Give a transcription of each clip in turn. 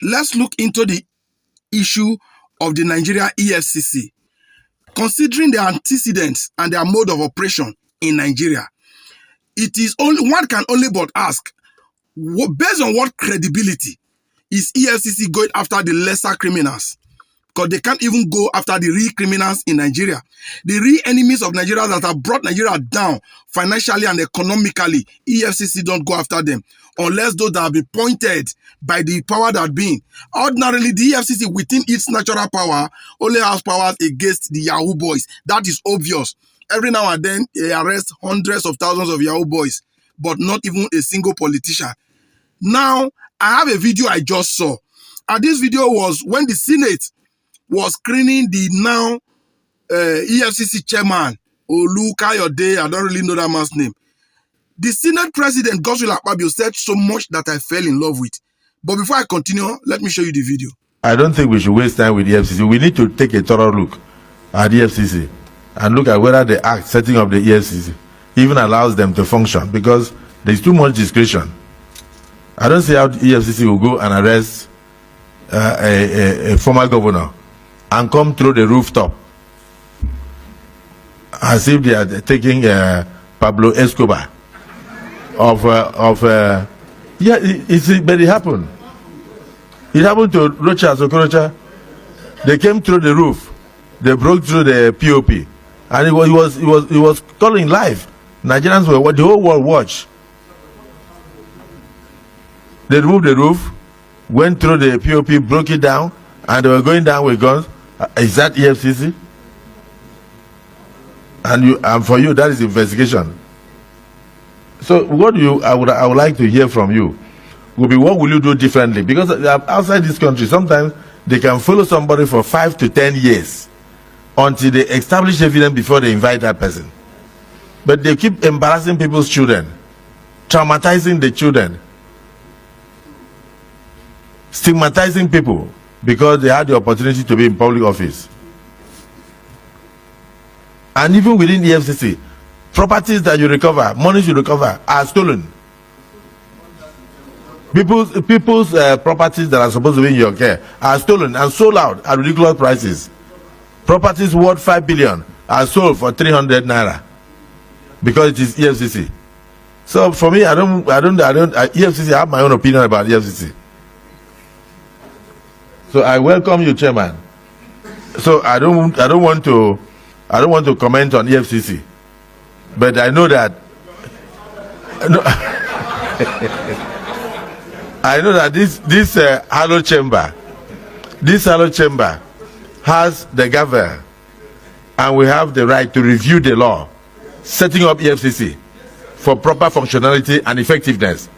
let's look into the issue of the Nigeria EFCC. Considering the antecedents and their mode of operation in Nigeria, it is only one can only but ask, based on what credibility is EFCC going after the lesser criminals? Because they can't even go after the real criminals in Nigeria. The real enemies of Nigeria that have brought Nigeria down financially and economically, EFCC don't go after them unless those that have been pointed by the power that been. Ordinarily, the EFCC within its natural power only has powers against the Yahoo boys. That is obvious. Every now and then, they arrest hundreds of thousands of Yahoo boys, but not even a single politician. Now, I have a video I just saw. And this video was when the Senate was screening the now EFCC chairman, Olu Kayode. I don't really know that man's name. The Senate President, Godswill Akpabio, said so much that I fell in love with. But before I continue, let me show you the video. I don't think we should waste time with the EFCC. We need to take a thorough look at the EFCC and look at whether the act setting up the EFCC even allows them to function, because there's too much discretion. I don't see how the EFCC will go and arrest a former governor and come through the rooftop as if they are taking Pablo Escobar yeah, but it happened. It happened to Rocha Sokorocha. They came through the roof, they broke through the POP, and it was calling live. Nigerians were the whole world watched. They removed the roof, went through the POP, broke it down, and they were going down with guns. Is that EFCC? And for you, that is investigation. So what I would like to hear from you will be, what will you do differently? Because outside this country, sometimes they can follow somebody for 5 to 10 years until they establish evidence before they invite that person. But they keep embarrassing people's children, traumatizing the children, stigmatizing people because they had the opportunity to be in public office. And even within the EFCC, properties that you recover, monies you recover, are stolen. People's properties that are supposed to be in your care are stolen and sold out at ridiculous prices. Properties worth 5 billion are sold for 300 naira because it is EFCC. So for me, EFCC, I have my own opinion about EFCC. So I welcome you, Chairman. So I don't want to comment on EFCC, but I know that I know that this hallowed chamber has the gavel, and we have the right to review the law setting up EFCC for proper functionality and effectiveness.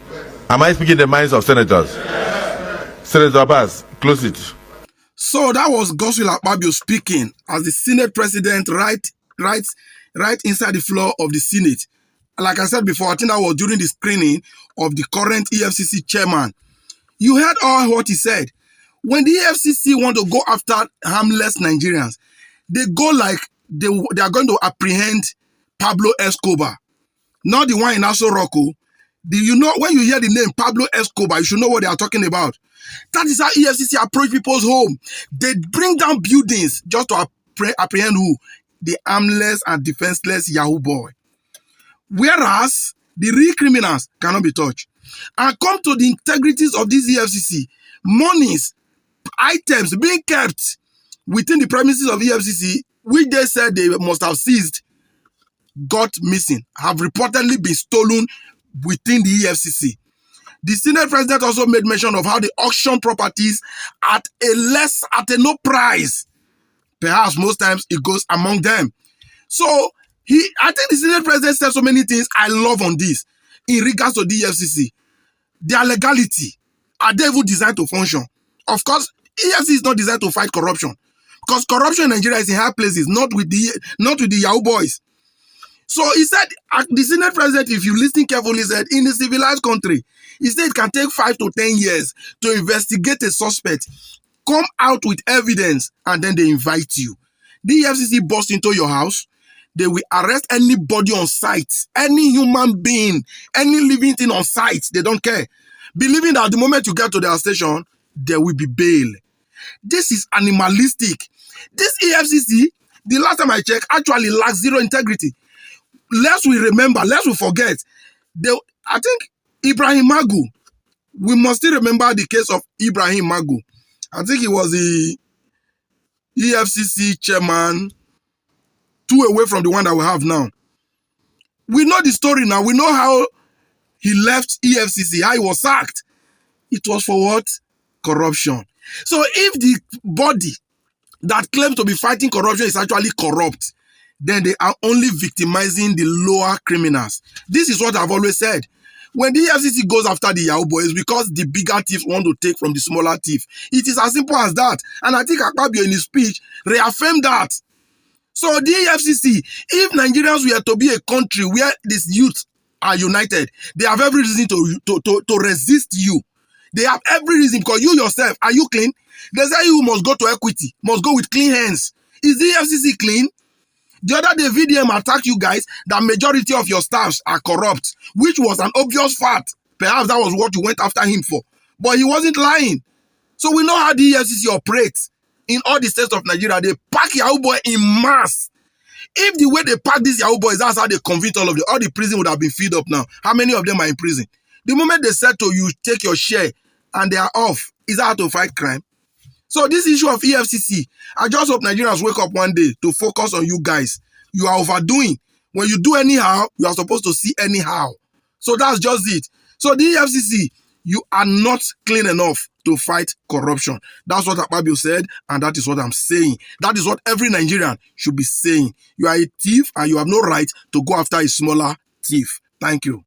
Am I speaking the minds of senators? Senator Abbas, close it. So that was Godswill Akpabio speaking as the Senate President right inside the floor of the Senate. Like I said before, I think that was during the screening of the current EFCC chairman. You heard all what he said. When the EFCC want to go after harmless Nigerians, they go like they are going to apprehend Pablo Escobar, not the one in Aso Rocco. You know, when you hear the name Pablo Escobar, you should know what they are talking about. That is how EFCC approach people's home. They bring down buildings just to apprehend who? The armless and defenseless Yahoo boy. Whereas the real criminals cannot be touched. And come to the integrities of this EFCC. Monies, items being kept within the premises of EFCC, which they said they must have seized, got missing, have reportedly been stolen within the EFCC. The Senate President also made mention of how they auction properties at a no price. Perhaps most times it goes among them. So I think the Senate President said so many things I love on this in regards to the EFCC. Their legality, are they even designed to function? Of course, EFCC is not designed to fight corruption, because corruption in Nigeria is in high places, not with the Yahoo boys. So he said, the Senate President, if you listen carefully, said in a civilized country, he said it can take 5 to 10 years to investigate a suspect, come out with evidence, and then they invite you. The EFCC burst into your house. They will arrest anybody on site, any human being, any living thing on site. They don't care. Believing that the moment you get to their station, there will be bail. This is animalistic. This EFCC, the last time I checked, actually lacks zero integrity. Lest we remember, lest we forget, I think Ibrahim Magu, we must still remember the case of Ibrahim Magu. I think he was the EFCC chairman, 2 away from the one that we have now. We know the story now. We know how he left EFCC, how he was sacked. It was for what? Corruption. So if the body that claims to be fighting corruption is actually corrupt, then they are only victimizing the lower criminals. This is what I've always said. When the EFCC goes after the Yahoo boys, because the bigger thieves want to take from the smaller thief. It is as simple as that. And I think Akpabio in his speech reaffirmed that. So the EFCC, if Nigerians were to be a country where these youth are united, they have every reason to resist you. They have every reason, because you yourself, are you clean? They say you must go to equity, must go with clean hands. Is the EFCC clean? The other day, VDM attacked you guys that majority of your staffs are corrupt, which was an obvious fact. Perhaps that was what you went after him for. But he wasn't lying. So we know how the EFCC operates in all the states of Nigeria. They pack Yahoo boy in mass. If the way they pack these Yahoo boys, that's how they convict all of them. All the prison would have been filled up now. How many of them are in prison? The moment they said to you, take your share, and they are off, is that how to fight crime? So this issue of EFCC, I just hope Nigerians wake up one day to focus on you guys. You are overdoing. When you do anyhow, you are supposed to see anyhow. So that's just it. So the EFCC, you are not clean enough to fight corruption. That's what Akpabio said, and that is what I'm saying. That is what every Nigerian should be saying. You are a thief, and you have no right to go after a smaller thief. Thank you.